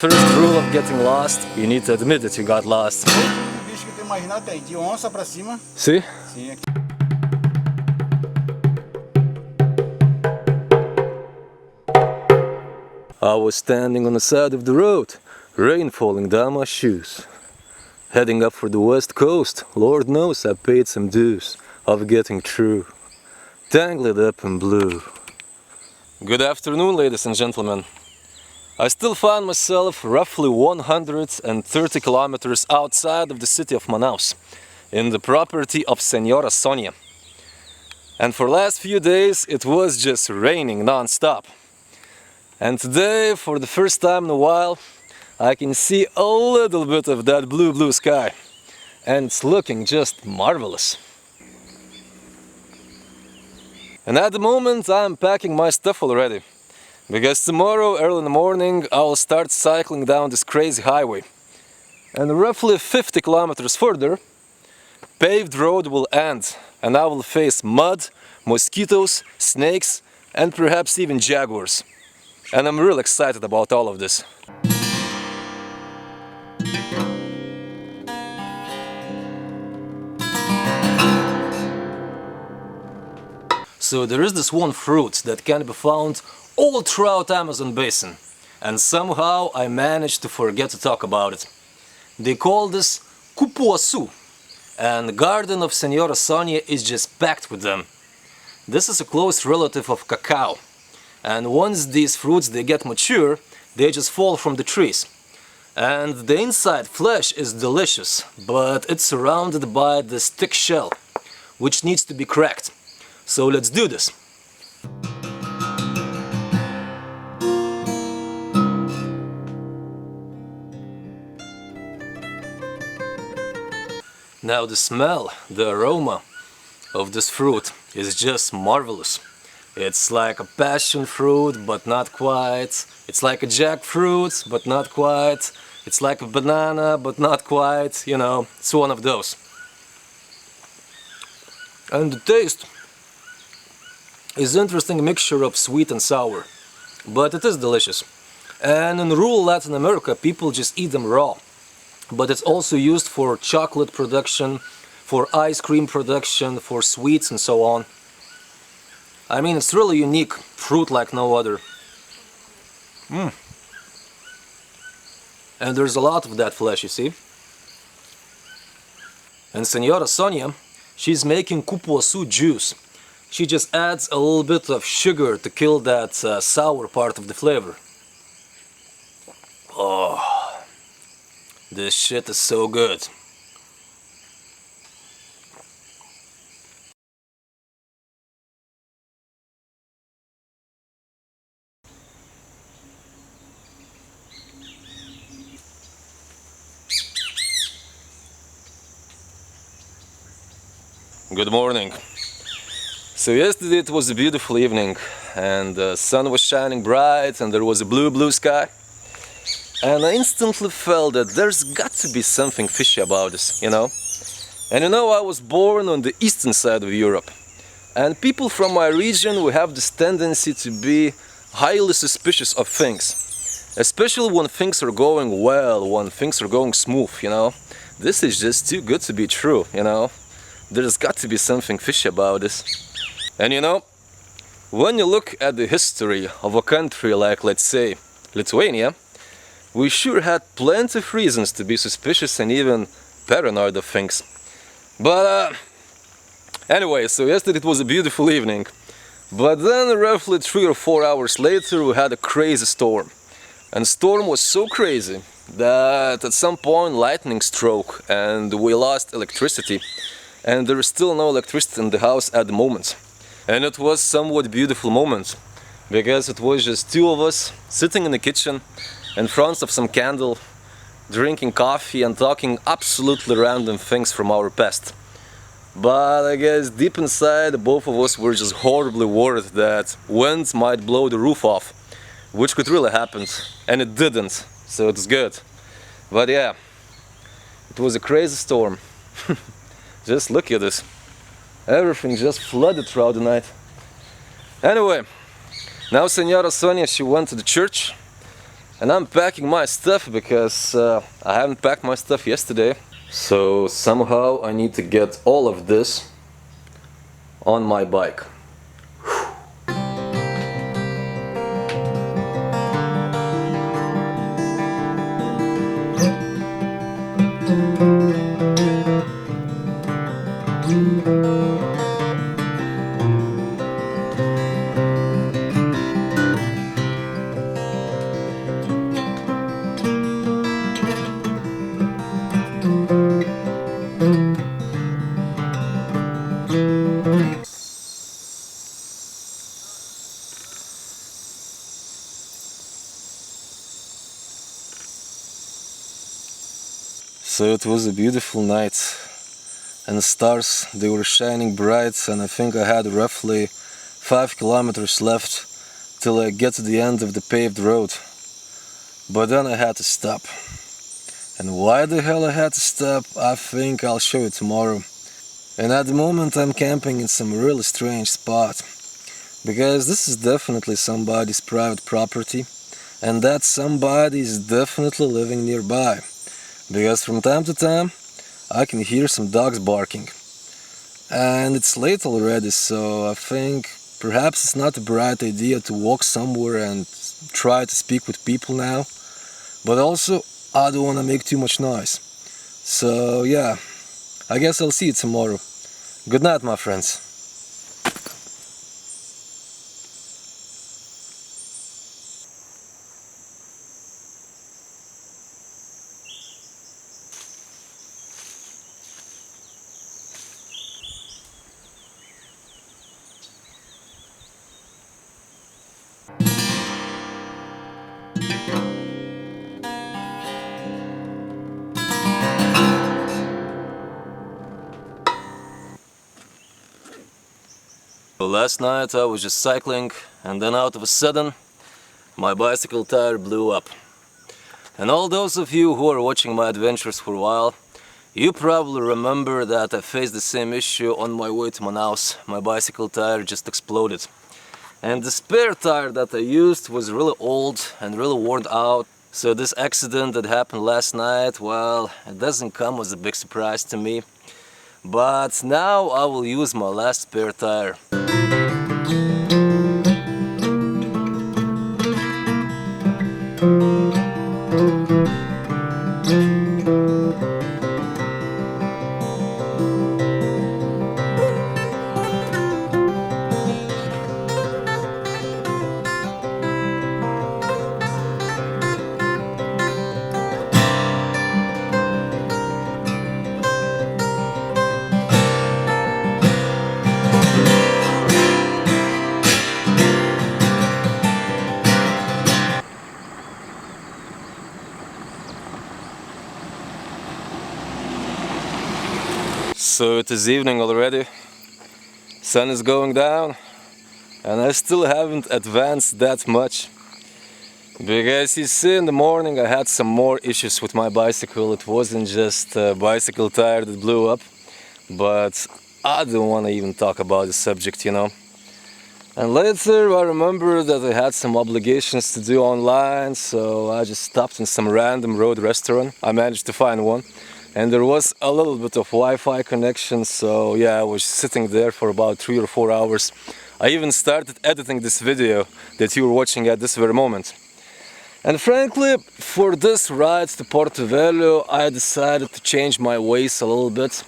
First rule of getting lost, you need to admit that you got lost. Bicho que tu imaginar tem, de onça pra cima. See? Sim, aqui. I was standing on the side of the road, rain falling down my shoes. Heading up for the west coast, Lord knows I paid some dues of getting through. Tangled up in blue. Good afternoon, ladies and gentlemen. I still find myself roughly 130 kilometers outside of the city of Manaus, in the property of Senora Sonia. And for last few days it was just raining non-stop. And today, for the first time in a while, I can see a little bit of that blue sky. And it's looking just marvelous. And at the moment I'm packing my stuff already. Because tomorrow, early in the morning, I will start cycling down this crazy highway. And roughly 50 kilometers further, paved road will end. And I will face mud, mosquitoes, snakes, and perhaps even jaguars. And I'm really excited about all of this. So there is this one fruit that can be found all throughout Amazon basin, and somehow I managed to forget to talk about it. They call this cupuaçu, and the garden of Senora Sonia is just packed with them. This is a close relative of cacao, and once these fruits they get mature, they just fall from the trees. And the inside flesh is delicious, but it's surrounded by this thick shell, which needs to be cracked. So let's do this. Now the smell, the aroma of this fruit is just marvelous. It's like a passion fruit, but not quite. It's like a jackfruit, but not quite. It's like a banana, but not quite. You know, it's one of those. And the taste is an interesting mixture of sweet and sour, but it is delicious. And in rural Latin America, people just eat them raw. But it's also used for chocolate production, for ice cream production, for sweets and so on. I mean, it's really unique fruit like no other. And there's a lot of that flesh, you see. And Senora Sonia, she's making cupuaçu juice. She just adds a little bit of sugar to kill that sour part of the flavor. Oh, this shit is so good. Good morning. So yesterday it was a beautiful evening and the sun was shining bright and there was a blue sky. And I instantly felt that there's got to be something fishy about this, you know. And you know, I was born on the eastern side of Europe. And people from my region, we have this tendency to be highly suspicious of things. Especially when things are going well, when things are going smooth, you know. This is just too good to be true, you know. There's got to be something fishy about this. And you know, when you look at the history of a country like, let's say, Lithuania, we sure had plenty of reasons to be suspicious and even paranoid of things. But anyway, so yesterday it was a beautiful evening. But then roughly 3 or 4 hours later we had a crazy storm. And the storm was so crazy that at some point lightning struck and we lost electricity. And there is still no electricity in the house at the moment. And it was somewhat beautiful moment, because it was just two of us sitting in the kitchen in front of some candle, drinking coffee and talking absolutely random things from our past. But I guess deep inside both of us were just horribly worried that wind might blow the roof off, which could really happen, and it didn't, so it's good. But yeah, it was a crazy storm. Just look at this. Everything just flooded throughout the night. Anyway, now Senora Sonia, she went to the church And I'm packing my stuff because I haven't packed my stuff yesterday. So somehow I need to get all of this on my bike. So it was a beautiful night, and the stars, they were shining bright, and I think I had roughly 5 kilometers left till I get to the end of the paved road. But then I had to stop. And why the hell I had to stop, I think I'll show you tomorrow. And at the moment I'm camping in some really strange spot, because this is definitely somebody's private property, and that somebody is definitely living nearby. Because from time to time I can hear some dogs barking. And it's late already, so I think perhaps it's not a bright idea to walk somewhere and try to speak with people now. But also, I don't want to make too much noise. So yeah, I guess I'll see you tomorrow. Good night, my friends. Last night I was just cycling, and then out of a sudden my bicycle tire blew up. And all those of you who are watching my adventures for a while, you probably remember that I faced the same issue on my way to Manaus. My bicycle tire just exploded. And the spare tire that I used was really old and really worn out. So this accident that happened last night, well, it doesn't come as a big surprise to me. But now I will use my last spare tire. So it is evening already, sun is going down, and I still haven't advanced that much. Because you see, in the morning I had some more issues with my bicycle. It wasn't just a bicycle tire that blew up, but I don't want to even talk about the subject, you know. And later I remember that I had some obligations to do online, so I just stopped in some random road restaurant. I managed to find one. And there was a little bit of Wi-Fi connection, so yeah, I was sitting there for about 3 or 4 hours. I even started editing this video that you are watching at this very moment. And frankly, for this ride to Porto Velho, I decided to change my ways a little bit.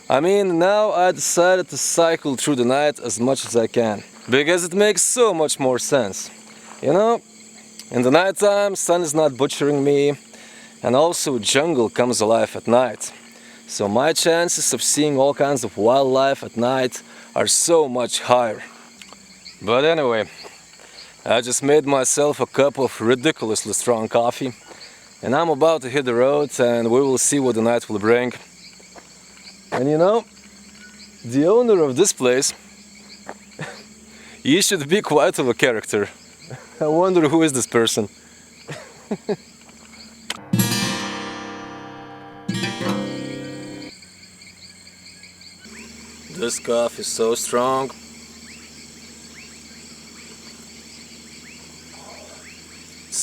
I mean, now I decided to cycle through the night as much as I can, because it makes so much more sense. You know, in the nighttime, sun is not butchering me. And also jungle comes alive at night. So my chances of seeing all kinds of wildlife at night are so much higher. But anyway, I just made myself a cup of ridiculously strong coffee, and I'm about to hit the road, and we will see what the night will bring. And you know, the owner of this place, he should be quite of a character. I wonder who is this person. This coffee is so strong.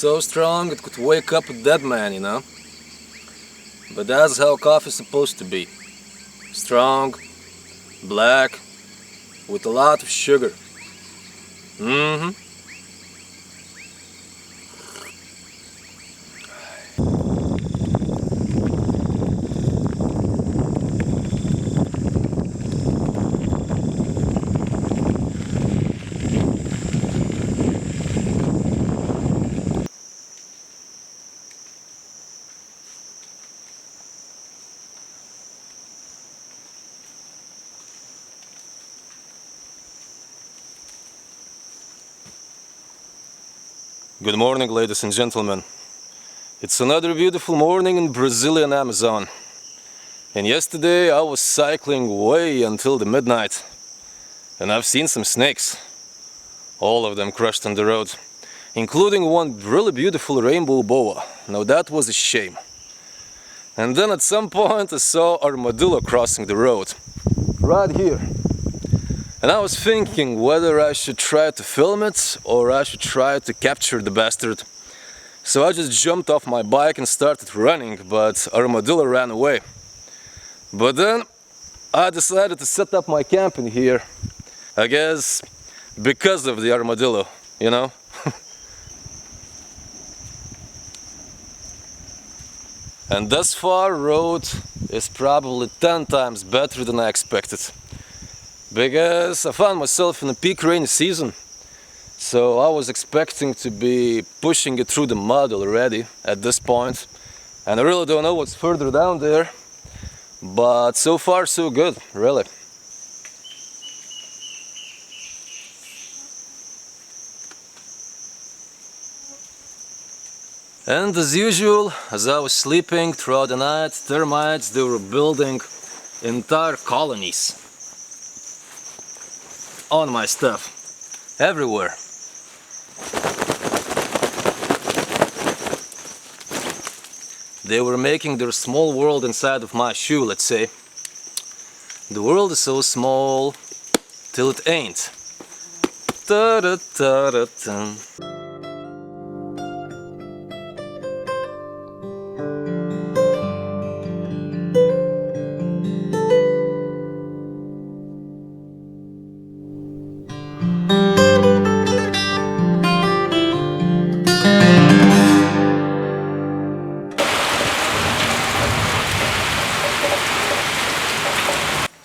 so strong it could wake up a dead man, you know. But that's how coffee's supposed to be. Strong, black, with a lot of sugar. Mm-hmm. Good morning, ladies and gentlemen. It's another beautiful morning in Brazilian Amazon. And yesterday I was cycling way until the midnight. And I've seen some snakes. All of them crushed on the road. Including one really beautiful rainbow boa. Now that was a shame. And then at some point I saw armadillo crossing the road. Right here. And I was thinking whether I should try to film it or I should try to capture the bastard. So I just jumped off my bike and started running, but armadillo ran away. But then I decided to set up my camp in here. I guess because of the armadillo, you know? And thus far, road is probably 10 times better than I expected. Because I found myself in a peak rainy season. So I was expecting to be pushing it through the mud already at this point. And I really don't know what's further down there. But so far so good, really. And as usual, as I was sleeping throughout the night, termites, they were building entire colonies on my stuff, everywhere. They were making their small world inside of my shoe, let's say. The world is so small till it ain't. Ta-da-ta-da-ta.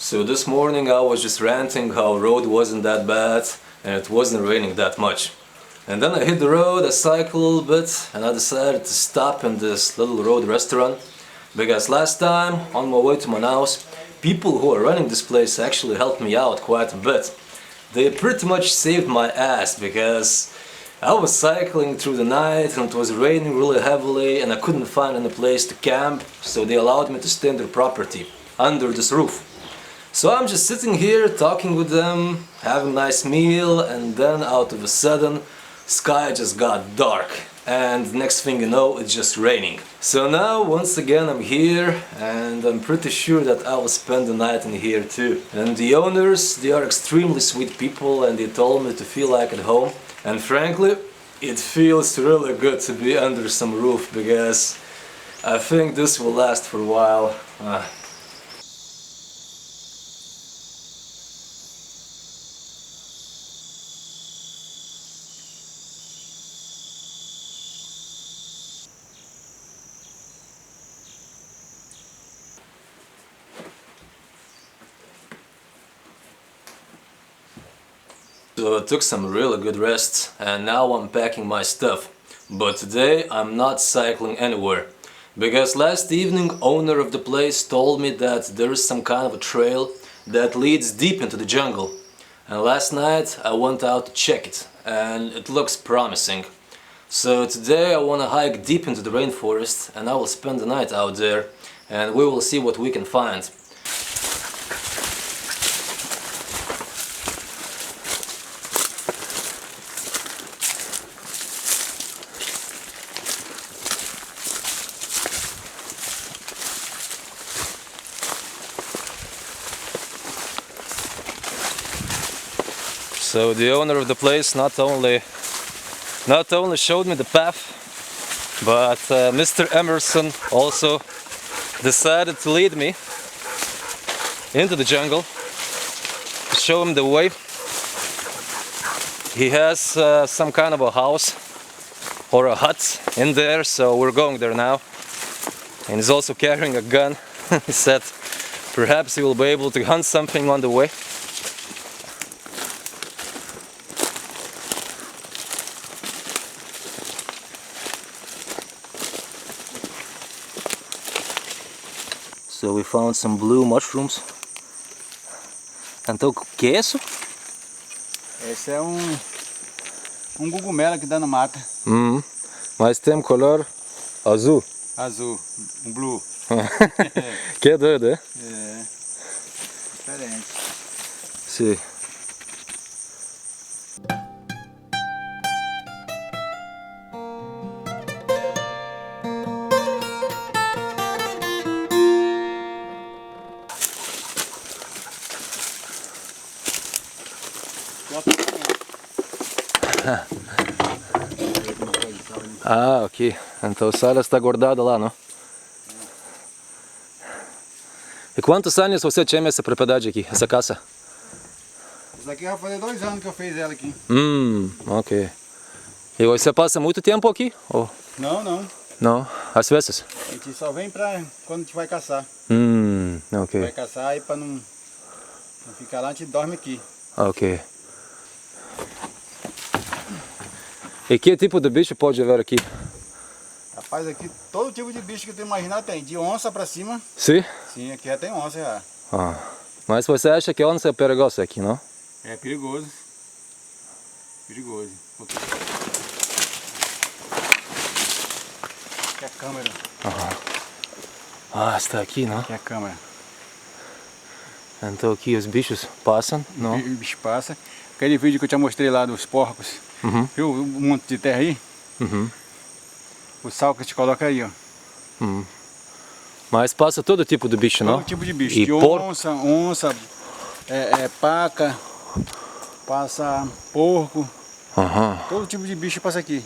So this morning I was just ranting how road wasn't that bad and it wasn't raining that much. And then I hit the road, I cycled a little bit and I decided to stop in this little road restaurant. Because last time, on my way to Manaus, people who are running this place actually helped me out quite a bit. They pretty much saved my ass because I was cycling through the night and it was raining really heavily and I couldn't find any place to camp, so they allowed me to stay in their property, under this roof. So I'm just sitting here talking with them, having a nice meal, and then out of a sudden, sky just got dark. And next thing you know, it's just raining. So now, once again, I'm here, and I'm pretty sure that I will spend the night in here too. And the owners, they are extremely sweet people, and they told me to feel like at home. And frankly, it feels really good to be under some roof, because I think this will last for a while. So I took some really good rest and now I'm packing my stuff. But today I'm not cycling anywhere. Because last evening owner of the place told me that there is some kind of a trail that leads deep into the jungle. And last night I went out to check it and it looks promising. So today I want to hike deep into the rainforest and I will spend the night out there and we will see what we can find. So the owner of the place not only showed me the path, But Mr. Emerson also decided to lead me into the jungle to show him the way. He has some kind of a house or a hut in there, so we're going there now. And he's also carrying a gun. He said perhaps he will be able to hunt something on the way. So we found some blue mushrooms. Então, o que é isso? Esse é um cogumelo que dá na mata. Mas tem cor azul. Azul, um blue. Que doido, é? É, diferente. Sim. Ah, ok. Então a sala está guardada lá, não? E quantos anos você tinha essa propriedade aqui, essa casa? Isso aqui vai fazer 2 anos que eu fiz ela aqui. Ok. E você passa muito tempo aqui? Ou? Não, não. Não? Às vezes? A gente só vem pra quando a gente vai caçar. Ok. Vai caçar e pra não ficar lá, a gente dorme aqui. Ok. E que tipo de bicho pode haver aqui? Rapaz, aqui todo tipo de bicho que tu imaginar tem. De onça pra cima. Sim? Sim, aqui já tem onça já. Mas você acha que onça é perigosa aqui, não? É perigoso. Perigoso. Aqui é a câmera. Está aqui, não? Aqui é a câmera. Então aqui os bichos passam, não? O bicho passa. Aquele vídeo que eu te mostrei lá dos porcos. Viu um monte de terra aí? O sal que a gente coloca aí, ó. Mas passa todo tipo de bicho, não? Todo tipo de bicho. E De porco? onça, paca, passa porco. Todo tipo de bicho passa aqui.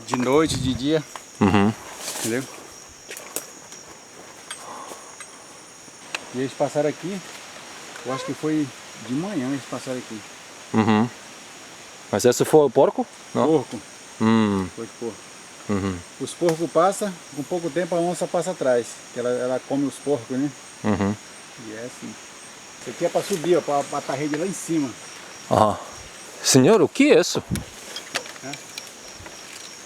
De noite, de dia. Entendeu? E eles passaram aqui, eu acho que foi de manhã eles passaram aqui. Mas esse foi o porco? Não? Porco. Foi de porco. Os porcos passam, com pouco tempo a onça passa atrás. Que ela come os porcos, né? E é assim. Isso aqui é para subir, ó, para botar a rede lá em cima. Senhor, o que é isso?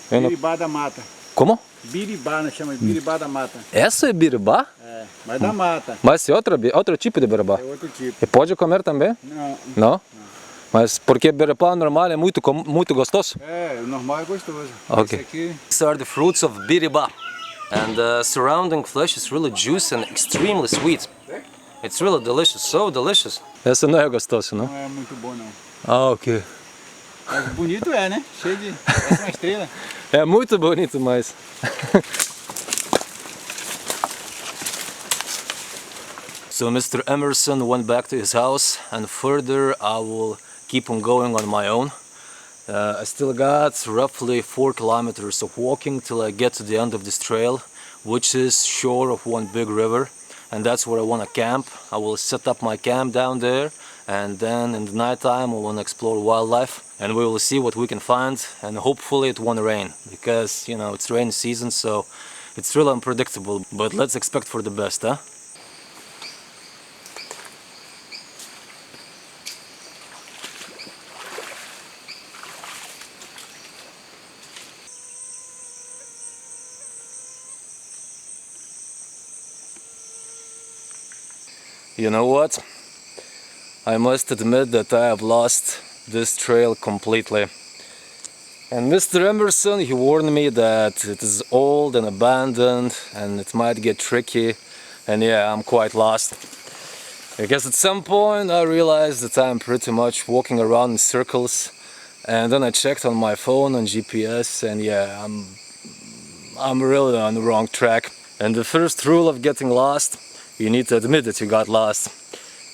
Biribá da mata. Como? Biribá, nós chamamos de biribá da mata. Essa é biribá? É, mas da mata. Mas é outro tipo de biribá? É outro tipo. E pode comer também? Não. Não? Mas porque biribá normal é muito gostoso? É, o normal é gostoso. Ok. Esse aqui... These are the fruits of biribá. And the surrounding flesh is really juicy and extremely sweet. It's really delicious, so delicious. Essa não é gostoso, não? Não é muito bom, não. Ok. Mas bonito é, né? Cheio de... Essa é uma estrela. É muito bonito, mas... So Mr. Emerson went back to his house, and further I will keep on going on my own. I still got roughly 4 kilometers of walking till I get to the end of this trail, which is shore of one big river, and that's where I want to camp. I will set up my camp down there, and then in the night time I want to explore wildlife, and we will see what we can find, and hopefully it won't rain, because you know it's rainy season, so it's really unpredictable, but let's expect for the best, huh? You know what? I must admit that I have lost this trail completely. And Mr. Emerson, he warned me that it is old and abandoned and it might get tricky. And yeah, I'm quite lost. Because at some point I realized that I'm pretty much walking around in circles. And then I checked on my phone on GPS, and yeah, I'm really on the wrong track. And the first rule of getting lost, you need to admit that you got lost.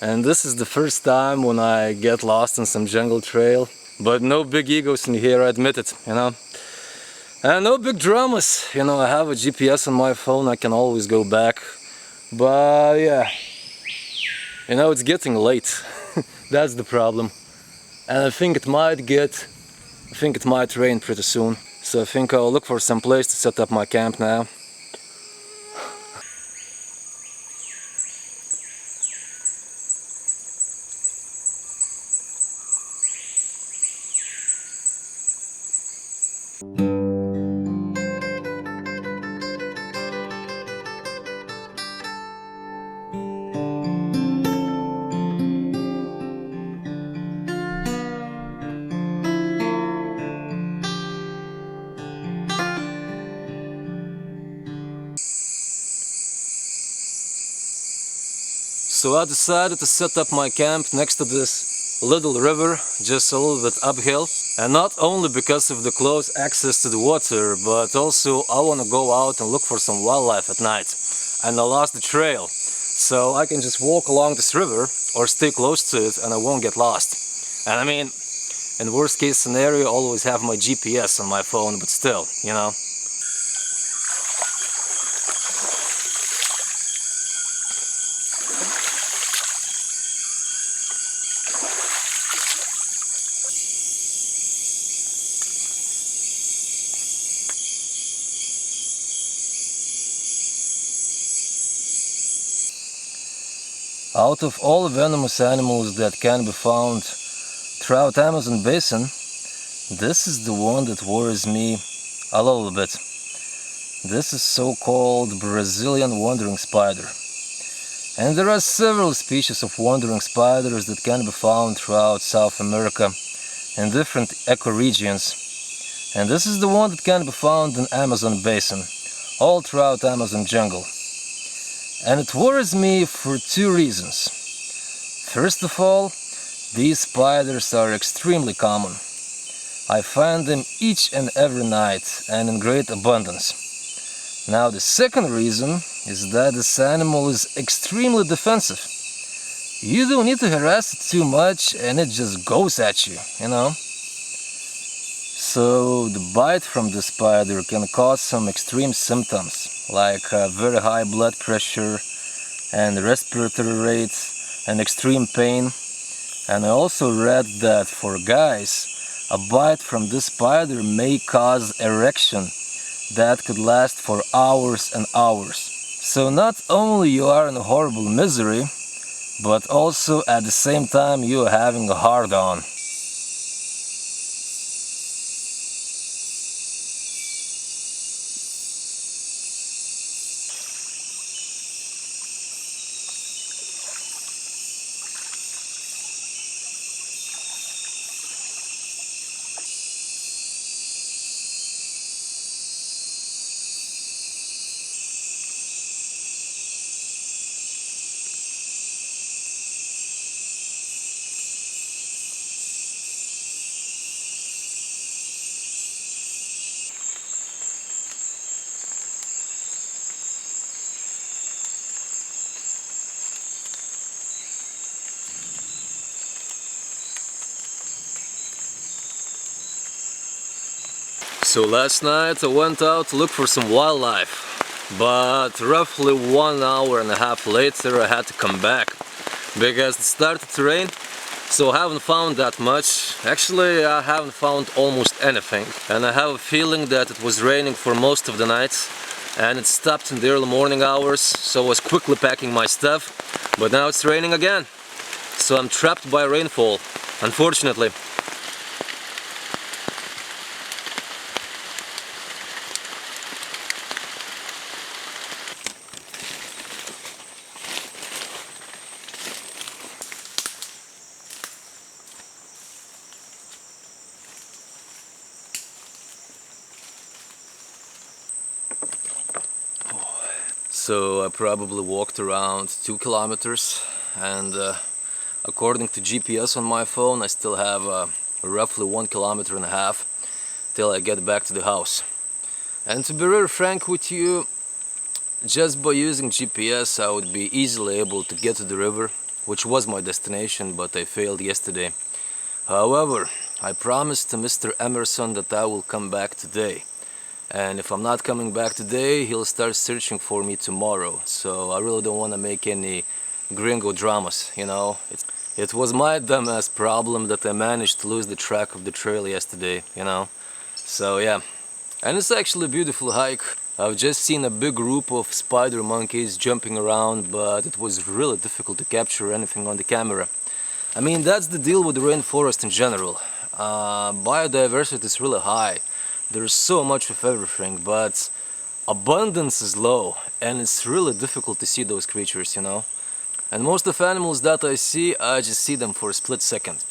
And this is the first time when I get lost on some jungle trail. But no big egos in here, I admit it, you know. And no big dramas, you know, I have a GPS on my phone, I can always go back. But yeah, you know, it's getting late. That's the problem. And I think it might rain pretty soon. So I think I'll look for some place to set up my camp now. So I decided to set up my camp next to this little river, just a little bit uphill. And not only because of the close access to the water, but also I want to go out and look for some wildlife at night. And I lost the trail. So I can just walk along this river or stay close to it and I won't get lost. And I mean, in worst case scenario, I always have my GPS on my phone, but still, you know. Out of all venomous animals that can be found throughout Amazon basin, this is the one that worries me a little bit. This is so-called Brazilian wandering spider. And there are several species of wandering spiders that can be found throughout South America in different ecoregions. And this is the one that can be found in Amazon basin, all throughout Amazon jungle. And it worries me for two reasons. First of all, these spiders are extremely common. I find them each and every night and in great abundance. Now the second reason is that this animal is extremely defensive. You don't need to harass it too much and it just goes at you, you know. So the bite from the spider can cause some extreme symptoms like very high blood pressure and respiratory rates and extreme pain. And I also read that for guys, a bite from this spider may cause erection that could last for hours and hours. So not only you are in horrible misery, but also at the same time you are having a hard-on. So last night I went out to look for some wildlife, but roughly 1.5 hours later I had to come back because it started to rain, so I haven't found that much. Actually, I haven't found almost anything, and I have a feeling that it was raining for most of the night and it stopped in the early morning hours, so I was quickly packing my stuff, but now it's raining again, so I'm trapped by rainfall, unfortunately. So I probably walked around 2 kilometers, and according to GPS on my phone I still have roughly 1.5 kilometers till I get back to the house. And to be very frank with you, just by using GPS I would be easily able to get to the river, which was my destination, but I failed yesterday. However, I promised to Mr. Emerson that I will come back today. And if I'm not coming back today, he'll start searching for me tomorrow. So I really don't want to make any gringo dramas, you know. It was my dumbass problem that I managed to lose the track of the trail yesterday, you know. So yeah, and it's actually a beautiful hike. I've just seen a big group of spider monkeys jumping around, but it was really difficult to capture anything on the camera. I mean, that's the deal with the rainforest in general. Biodiversity is really high. There's so much of everything, but abundance is low, and it's really difficult to see those creatures, you know. And most of the animals that I just see them for a split second.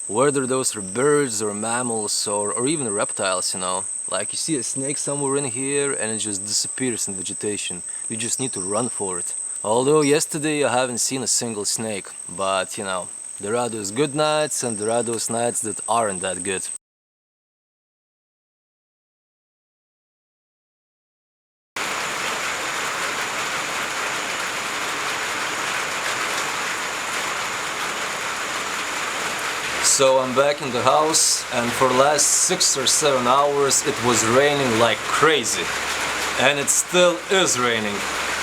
Whether those are birds or mammals or even reptiles, you know. Like you see a snake somewhere in here and it just disappears in vegetation. You just need to run for it. Although yesterday I haven't seen a single snake, but you know, there are those good nights and there are those nights that aren't that good. So I'm back in the house, and for the last 6 or 7 hours it was raining like crazy. And it still is raining.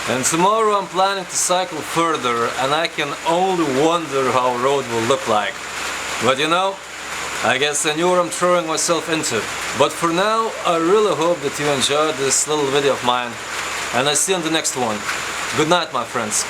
And tomorrow I'm planning to cycle further, and I can only wonder how a road will look like. But you know, I guess I knew what I'm throwing myself into. But for now, I really hope that you enjoyed this little video of mine. And I'll see you on the next one. Good night, my friends.